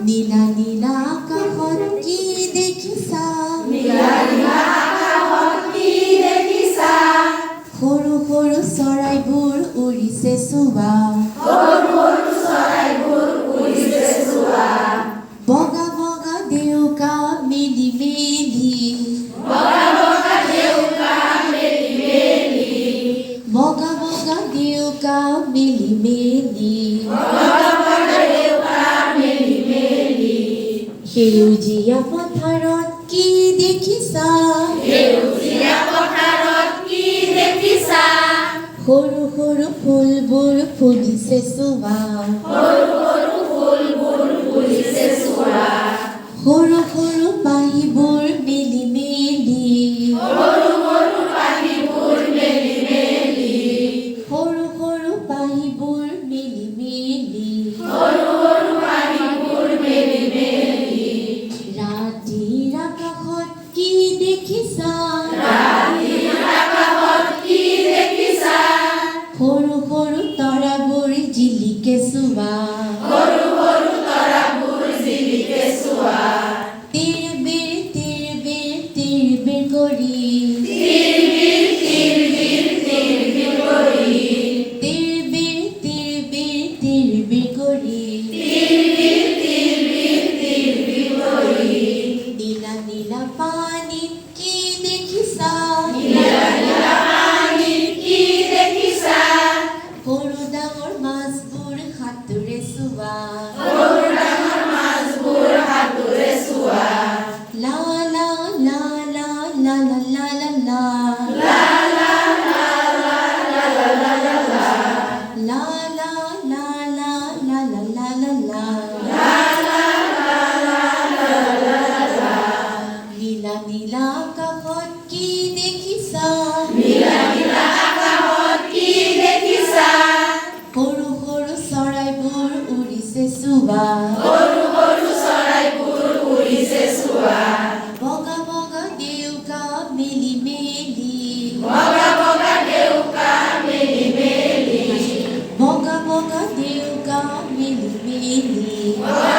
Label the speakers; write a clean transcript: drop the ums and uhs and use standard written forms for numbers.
Speaker 1: নীলা নীলা আকাশত কি দেখিছা?
Speaker 2: নীলা নীলা আকাশত কি দেখিছা?
Speaker 1: সৰু সৰু চৰাইবোৰ উৰিছে চোৱা।
Speaker 2: সৰু সৰু চৰাইবোৰ উৰিছে চোৱা।
Speaker 1: বগা বগা ডেউকা মেলি মেলি।
Speaker 2: বগা বগা ডেউকা মেলি মেলি।
Speaker 1: বগা বগা ডেউকা মেলি মেলি।
Speaker 2: বগা বগা ডেউকা মেলি মেলি।
Speaker 1: সেউজীয়া পথাৰত কি দেখিছা?
Speaker 2: সেউজীয়া পথাৰত কি দেখিছা?
Speaker 1: সৰু সৰু ফুলবোৰ ফুলিছে চোৱা।
Speaker 2: সৰু সৰু ফুলবোৰ ফুলিছে চোৱা।
Speaker 1: সৰু সৰু পাহিবোৰ মেলি মেলি।
Speaker 2: সৰু সৰু পাহিবোৰ মেলি মেলি।
Speaker 1: সৰু সৰু পাহিবোৰ মেলি মেলি।
Speaker 2: সৰু সৰু পাহিবোৰ মেলি মেলি।
Speaker 1: ৰাতিৰ আকাশত কি দেখিছা?
Speaker 2: ৰাতিৰ আকাশত কি দেখিছা?
Speaker 1: সৰু সৰু তৰাবোৰ জিলিকে চোৱা।
Speaker 2: সৰু সৰু তৰাবোৰ জিলিকে চোৱা।
Speaker 1: তিৰবিৰ তিৰবিৰ তিৰবিৰ কৰি।
Speaker 2: তিৰবিৰ তিৰবিৰ তিৰবিৰ কৰি।
Speaker 1: তিৰবিৰ তিৰবিৰ তিৰবিৰ কৰি।
Speaker 2: তিৰবিৰ তিৰবিৰ তিৰবিৰ কৰি।
Speaker 1: নীলা নীলা পানীত কি দেখিছা?
Speaker 2: নীলা নীলা পানীত কি দেখিছা?
Speaker 1: সৰু ডাঙৰ মাছবোৰ সাঁতোৰে চোৱা।
Speaker 2: সৰু ডাঙৰ মাছবোৰ সাঁতোৰে চোৱা।
Speaker 1: লা লা লা লা লা লা লা লা লা।
Speaker 2: লা লা লা লা লা লা লা লা লা।
Speaker 1: লা লা লা লা লা লা লা লা লা।
Speaker 2: লা লা লা লা লা লা লা লা।
Speaker 1: নীলা নীলা আকাশত কি দেখিছা?
Speaker 2: নীলা নীলা আকাশত কি দেখিছা?
Speaker 1: সৰু সৰু চৰাইবোৰ উৰিছে চোৱা।
Speaker 2: সৰু সৰু চৰাইবোৰ উৰিছে চোৱা।
Speaker 1: বগা বগা ডেউকা মেলি মেলি।
Speaker 2: বগা বগা ডেউকা মেলি মেলি।
Speaker 1: বগা বগা ডেউকা মেলি মেলি।
Speaker 2: বগা